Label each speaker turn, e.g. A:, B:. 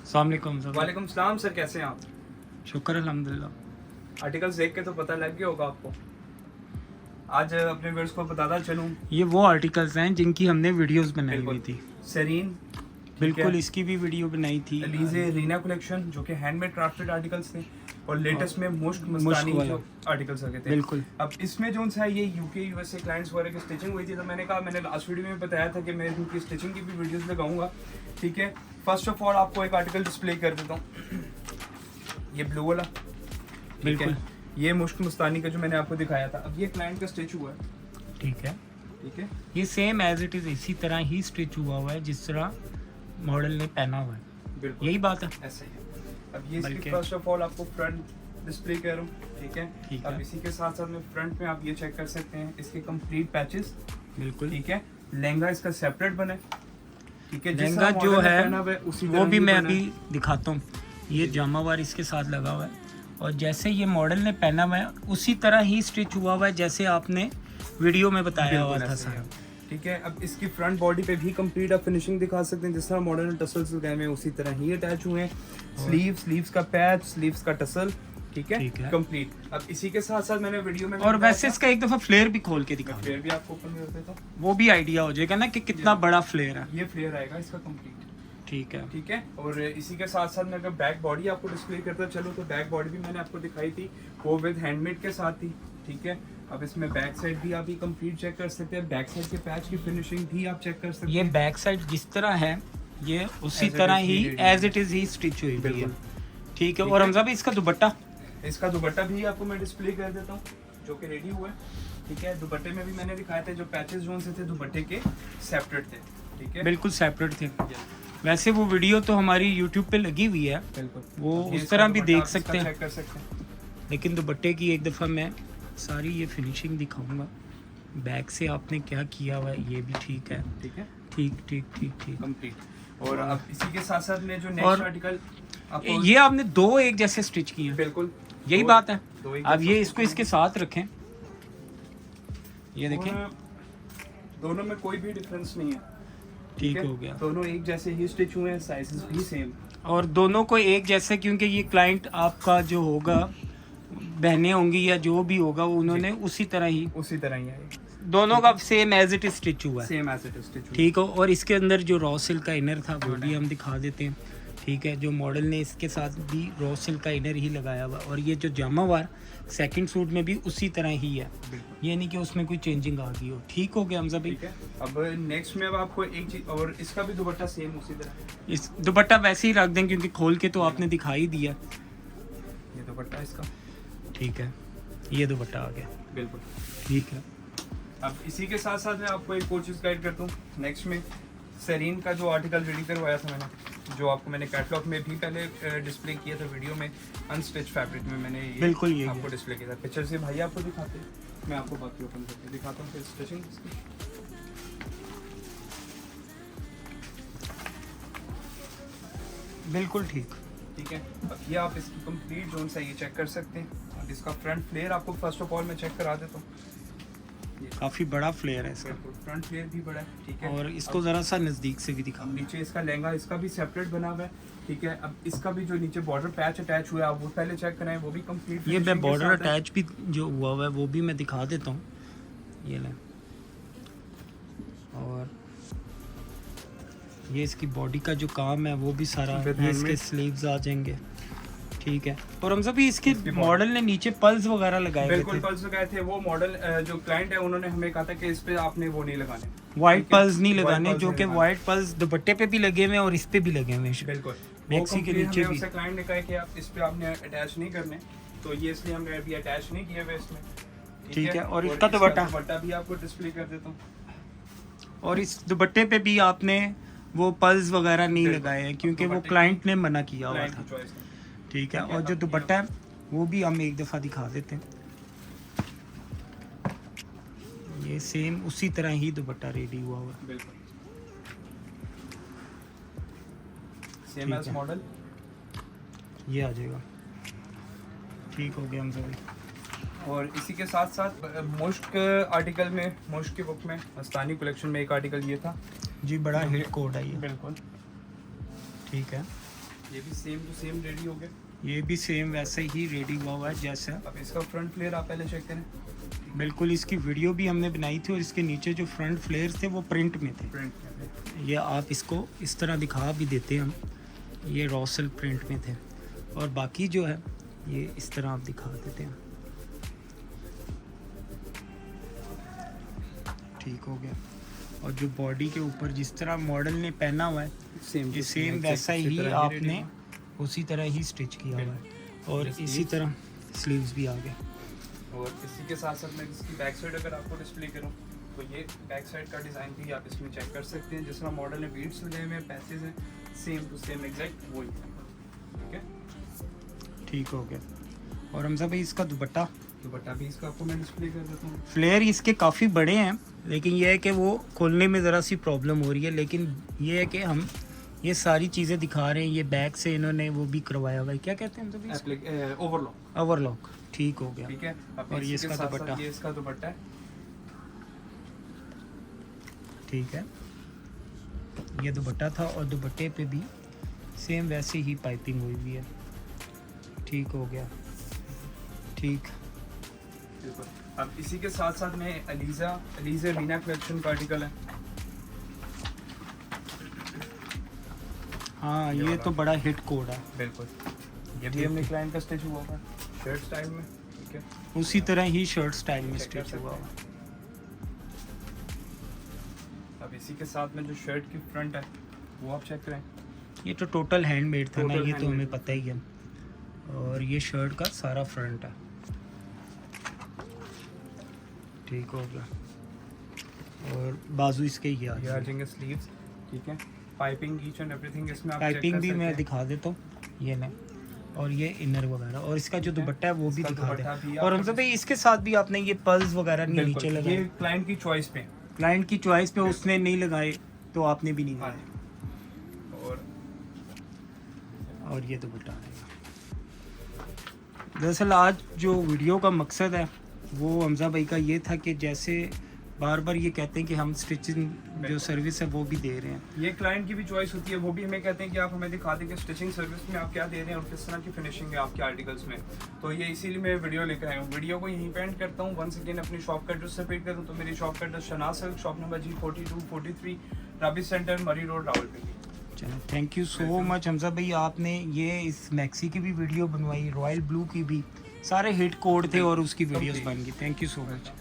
A: अस्सलाम वालेकुम सर।
B: वालेकुम सलाम सर, कैसे हैं आप?
A: शुक्र अल्हम्दुलिल्लाह।
B: आर्टिकल्स देख के तो पता लग गया होगा आपको। आज अपने व्यूअर्स को बताता चलूं,
A: ये वो आर्टिकल्स हैं जिनकी हमने वीडियोस बनाई हुई थी।
B: सेरीन
A: बिल्कुल, इसकी भी वीडियो बनाई थी।
B: एलिजे रीना कलेक्शन जो कि हैंडमेड क्राफ्टेड आर्टिकल्स थे, और लेटेस्ट में मुश्क
A: मुश्क
B: मस्तानी
A: वाला।
B: जो आर्टिकल्स आ गए थे।
A: बिल्कुल।
B: अब इसमें जो सा ये यूके यूएसए क्लाइंट्स वगैरह की स्टिचिंग हुई थी, तो मैंने कहा, मैंने लास्ट वीडियो में बताया था कि मैं इनकी स्टिचिंग की भी वीडियोस लगाऊंगा। ठीक है, फर्स्ट ऑफ ऑल आपको एक आर्टिकल डिस्प्ले कर देता हूँ, ये ब्लू वाला।
A: बिल्कुल,
B: ये मुश्क मस्तानी का जो मैंने आपको दिखाया था, अब ये क्लाइंट का स्टिच हुआ है।
A: ठीक है।
B: ठीक है,
A: ये सेम एज इट इज इसी तरह ही स्टिच हुआ हुआ है जिस तरह मॉडल ने पहना हुआ है।
B: बिल्कुल
A: यही बात है।
B: ऐसे ही है। अब ये इसकी
A: बल्कि-
B: फर्स्ट ऑफ ऑल आपको फ्रंट डिस्प्ले कर रहा हूँ। ठीक है,
A: ठीक
B: अब
A: है।
B: इसी के साथ साथ में फ्रंट में आप ये चेक कर सकते हैं इसके कंप्लीट पैचेस।
A: बिल्कुल।
B: ठीक है, लहंगा इसका सेपरेट बना है। ठीक है, जिस
A: लहंगा
B: तरह
A: जो
B: model ने
A: है
B: पहना हुआ उसी
A: वो
B: तरह
A: भी
B: ये
A: मैं
B: बना है।
A: अभी दिखाता हूँ। ये जामावार इसके साथ लगा हुआ है और जैसे ये मॉडल ने पहना हुआ है उसी तरह ही स्टिच हुआ हुआ है जैसे आपने वीडियो में बताया हुआ
B: बिल्कुल
A: था
B: ऐसे ही
A: सारा।
B: है। ठीक है, अब इसकी फ्रंट बॉडी पे भी कंप्लीट आप फिनिशिंग दिखा सकते हैं, जिस तरह मॉडर्न टसल्स लगाए हुए हैं उसी तरह ही अटैच हुए हैं। स्लीव्स का पैच, स्लीव्स का टसल। ठीक
A: ठीक
B: है,
A: है।
B: कंप्लीट। अब इसी के साथ साथ मैंने वीडियो में भी
A: और
B: बताया
A: वैसे
B: था,
A: इसका एक दफा फ्लेयर भी खोल के दिखा
B: मैं
A: दो,
B: फ्लेयर भी आपको ओपन कर देता हूँ।
A: वो भी आइडिया हो जाएगा ना कि कितना बड़ा फ्लेयर है।
B: ये फ्लेयर आएगा इसका कंप्लीट।
A: ठीक है।
B: ठीक है, और इसी के साथ साथ मैं अगर बैक बॉडी आपको डिस्प्ले करता चलो, तो बैक बॉडी भी मैंने आपको दिखाई थी, वो विद हैंडमेड के साथ थी। ठीक है, अब इसमें बैक साइड भी आप ये कंप्लीट चेक कर सकते हैं, बैक साइड के पैच की फिनिशिंग भी आप चेक कर सकते
A: ये
B: हैं।
A: बैक साइड जिस तरह है ये उसी
B: As it
A: तरह
B: is
A: ही
B: ही
A: एज इट इज ही स्टिच हुई हुई है।
B: बिल्कुल।
A: ठीक है।
B: ठीक
A: और
B: है।
A: हमजा भाई इसका दुपट्टा
B: इसका दुपट्टा भी आपको मैं डिस्प्ले कर देता हूँ, जो कि रेडी हुआ है। ठीक है, दुपट्टे में भी मैंने दिखाए थे, जो पैचेस जो से थे दुपट्टे के सेपरेट थे। ठीक है,
A: बिल्कुल सेपरेट थे। वैसे वो वीडियो तो हमारी यूट्यूब पे लगी हुई है,
B: बिल्कुल
A: वो
B: ये
A: उस
B: इसका
A: तरह भी
B: दुपट्टा
A: देख
B: आप
A: सकते
B: इसका
A: हैं।
B: चेक कर सकते हैं।
A: लेकिन दुपट्टे की एक दफ़ा मैं सारी ये फिनिशिंग दिखाऊंगा। बैक से आपने क्या किया हुआ है ये भी ठीक है।
B: ठीक है,
A: ठीक ठीक ठीक ठीक।
B: कंप्लीट। और अब इसी के साथ साथ में जो
A: और
B: नेक्स्ट आर्टिकल आपको,
A: ये आपने दो एक जैसे स्टिच किए हैं,
B: बिल्कुल
A: यही
B: दो-
A: बात है।
B: दो एक
A: अब ये
B: जैसे
A: इसको इसके साथ रखें, ये देखें,
B: और दोनों में कोई भी डिफरेंस नहीं है।
A: ठीक
B: है?
A: हो गया।
B: दोनों एक जैसे ही स्टिच हुए हैं, साइजेस भी सेम।
A: और दोनों को एक जैसे, क्योंकि ये क्लाइंट आपका जो होगा, बहनें होंगी या जो भी होगा, उन्होंने उसी तरह ही
B: उसी तरह ही आएगा,
A: दोनों का same as it is stitch हुआ है।
B: Same as it is stitch.
A: ठीक हो। और इसके अंदर जो रॉ सिल्क का इनर था वो भी हम दिखा देते हैं। ठीक है, जो मॉडल ने इसके साथ भी रॉ सिल्क का इनर ही लगाया हुआ, और ये जो जामावार सेकंड सूट में भी उसी तरह ही है, ये नहीं कि उसमें कोई चेंजिंग आ गई हो। ठीक हो गया हमजा भाई।
B: ठीक है, अब नेक्स्ट में अब आपको एक चीज, और इसका भी दुपट्टा सेम उसी तरह।
A: इस दुपट्टा वैसे ही रख दें क्योंकि खोल के तो आपने दिखा ही दिया।
B: ये दुपट्टा इसका,
A: ठीक है, ये दुपट्टा आ गया।
B: बिल्कुल।
A: ठीक है।
B: अब इसी के साथ साथ मैं आपको एक और चीज़ गाइड करता हूँ। नेक्स्ट में सेरीन का जो आर्टिकल रेडी करवाया था मैंने, जो आपको मैंने कैटलॉग में भी पहले डिस्प्ले किया था, वीडियो में अनस्टिच फैब्रिक में मैंने ये
A: बिल्कुल यही
B: आपको
A: है।
B: डिस्प्ले किया था। पिक्चर से भाई आपको दिखाते हैं, मैं आपको बाकी ओपन करके दिखाता हूँ फिर स्टिचिंग इसकी।
A: बिल्कुल ठीक।
B: ठीक है, अब ये आप इसकी कंप्लीट जोन से ये चेक कर सकते हैं। अब इसका फ्रंट फ्लेयर आपको फर्स्ट ऑफ ऑल मैं चेक करा देता हूँ।
A: काफ़ी बड़ा फ्लेयर है इसका,
B: बिल्कुल, फ्रंट फ्लेयर भी बड़ा है। ठीक है,
A: और इसको ज़रा सा नज़दीक से भी दिखा।
B: अब नीचे इसका लहंगा, इसका भी सेपरेट बना हुआ है। ठीक है, अब इसका भी जो नीचे बॉर्डर पैच अटैच हुआ है, आप वो पहले चेक कराएं, वो भी कंप्लीट।
A: ये मैं बॉर्डर अटैच भी जो हुआ हुआ है वो भी मैं दिखा देता हूँ, ये लें। और ये इसकी बॉडी का जो काम है वो भी सारा,
B: With
A: ये इसके
B: handmade।
A: स्लीव्स आ जाएंगे। ठीक है, और हम सभी इसके
B: इसकी
A: मॉडल ने नीचे पल्स वगैरह लगाए हुए
B: बिल्कुल
A: थे।
B: पल्स लगाए थे। वो मॉडल जो क्लाइंट है उन्होंने हमें कहा था कि इस पे आपने वो नहीं लगाने,
A: वाइट
B: ठीक है?
A: पल्स नहीं
B: White
A: लगाने,
B: pulse
A: जो
B: नहीं
A: कि
B: लगाने।
A: वाइट पल्स दुपट्टे पे भी लगे हुए हैं और इस पे भी लगे हुए हैं।
B: बिल्कुल।
A: मैक्सी के नीचे भी।
B: उससे क्लाइंट ने कहा कि आप इस पे आपने अटैच नहीं करने, तो ये इसलिए हमने अभी अटैच नहीं किया हुआ इसमें।
A: ठीक है, और इसका दुपट्टा
B: भी आपको डिस्प्ले कर देता हूँ।
A: और इस दुपट्टे पे भी आपने वो पल्स वगैरह नहीं
B: बिल्कुल।
A: लगाए हैं क्योंकि वो
B: दुपट्टे
A: क्लाइंट ने मना किया हुआ
B: क्लाइंट
A: था।
B: की चॉइस है।
A: ठीक है,
B: ठीक है,
A: और जो
B: अब
A: दुपट्टा है वो भी हम एक दफ़ा दिखा देते हैं। ये सेम उसी तरह ही दुपट्टा रेडी हुआ हुआ है।
B: बिल्कुल सेम
A: ठीक
B: एज
A: है।
B: मॉडल।
A: ये आ जाएगा। ठीक हो गया हम सभी।
B: और इसी के साथ साथ मुश्क आर्टिकल में, मुश्क की बुक में, मस्तानी कलेक्शन में एक आर्टिकल ये था
A: जी, बड़ा हिट कोड है ये।
B: बिल्कुल।
A: ठीक है,
B: ये भी सेम टू सेम रेडी हो गया।
A: ये भी सेम वैसे ही रेडी हुआ है जैसा।
B: अब इसका फ्रंट फ्लेयर आप पहले चेक करें।
A: बिल्कुल, इसकी वीडियो भी हमने बनाई थी और इसके नीचे जो फ्रंट फ्लेयर थे वो प्रिंट में थे।
B: प्रिंट में
A: ये आप इसको इस तरह दिखा भी देते हैं हम, ये रॉ सिल्क प्रिंट में थे। और बाकी जो है ये इस तरह आप दिखा देते हैं। ठीक हो गया। और जो बॉडी के ऊपर जिस तरह मॉडल ने पहना हुआ है
B: सेम
A: ये सेम वैसा ही आपने उसी तरह ही स्टिच किया हुआ है। और इसी तरह स्लीव्स भी आ गए।
B: और इसी के साथ साथ मैं इसकी बैक साइड अगर आपको डिस्प्ले करूँ तो ये बैक साइड का डिज़ाइन भी आप इसमें चेक कर सकते हैं। जिस तरह मॉडल में बीड्स लगे हुए हैं, पैचेस हैं, सेम टू सेम एग्जैक्ट वही है। ठीक है,
A: ठीक हो गया। और हमजा भाई इसका दुपट्टा
B: भी इसका आपको मैं डिस्प्ले कर देता हूँ।
A: फ्लेयर इसके काफ़ी बड़े हैं, लेकिन यह है कि वो खोलने में ज़रा सी प्रॉब्लम हो रही है। लेकिन ये है कि हम ये सारी चीज़ें दिखा रहे हैं। ये बैक से इन्होंने वो भी करवाया हुआ है, क्या कहते हैं हम सभी, ओवरलॉक। ठीक हो गया।
B: ठीक है। अब
A: और ये
B: इसके
A: इसका
B: साथ
A: दुपट्टा।
B: साथ ये इसका दुपट्टा है।
A: ठीक है, ये दुपट्टा था और दुपट्टे पे भी सेम वैसे ही पाइपिंग हुई हुई है। ठीक हो गया। ठीक।
B: अब इसी के साथ साथ में अलीजा रीना कलेक्शन का आर्टिकल है।
A: हाँ, ये तो बड़ा हिट कोड है।
B: बिल्कुल, ये भी हमने क्लाइंट का स्टिच हुआ है शर्ट स्टाइल में। ठीक है,
A: उसी तरह ही शर्ट स्टाइल में
B: चेक कर
A: स्टिच हुआ
B: सकते
A: हुआ।
B: हैं। अब इसी के साथ में जो शर्ट की फ्रंट है वो आप चेक करें।
A: ये तो टोटल हैंडमेड था ना,
B: Total
A: ये तो हमें
B: handmade।
A: पता ही है। और ये शर्ट का सारा फ्रंट है। ठीक हो गया। और बाजू इसके ये आ
B: ये आ
A: जाएंगे।
B: जाएंगे स्लीव्स। ठीक है, पाइपिंग ईच एंड एवरीथिंग इसमें आप
A: पाइपिंग
B: check
A: भी
B: कर
A: मैं
B: सकते हैं।
A: दिखा देता हूँ, ये नहीं। और ये इनर वगैरह और इसका जो दुपट्टा है वो भी
B: इसका
A: दिखा
B: दुपट्टा भी
A: दे।
B: आप
A: और हमसे भाई इसके साथ भी आपने ये पल्स वगैरह नहीं नीचे
B: बिल्कुल,
A: लगाए।
B: ये क्लाइंट की चॉइस पे।
A: क्लाइंट की चॉइस पे उसने नहीं लगाए तो आपने भी नहीं लगाए। और ये दुपट्टा आएगा। दरअसल आज जो वीडियो का मकसद है वो हमजा भाई का ये था कि जैसे बार बार ये कहते हैं कि हम स्टिचिंग जो सर्विस है वो भी दे रहे हैं।
B: ये क्लाइंट की भी चॉइस होती है, वो भी हमें कहते हैं कि आप हमें दिखा दें कि स्टिचिंग सर्विस में आप क्या दे रहे हैं और किस तरह की फिनिशिंग है आपके आर्टिकल्स में। तो ये इसीलिए मैं वीडियो लेकर आया हूँ। वीडियो को यहीं पे एंड करता हूँ। वंस अगेन अपनी शॉप का एड्रेस रिपीट करूँ तो मेरी शॉप का address Shahnaz silk, shop number G4243, राबी सेंटर, मरी रोड, रावलपिंडी।
A: चलो, thank you so much Hamza भाई। आपने ये इस मैक्सी की भी वीडियो बनवाई, रॉयल ब्लू की भी, सारे हिट कोड थे और उसकी वीडियोस बन गई। Thank you so much.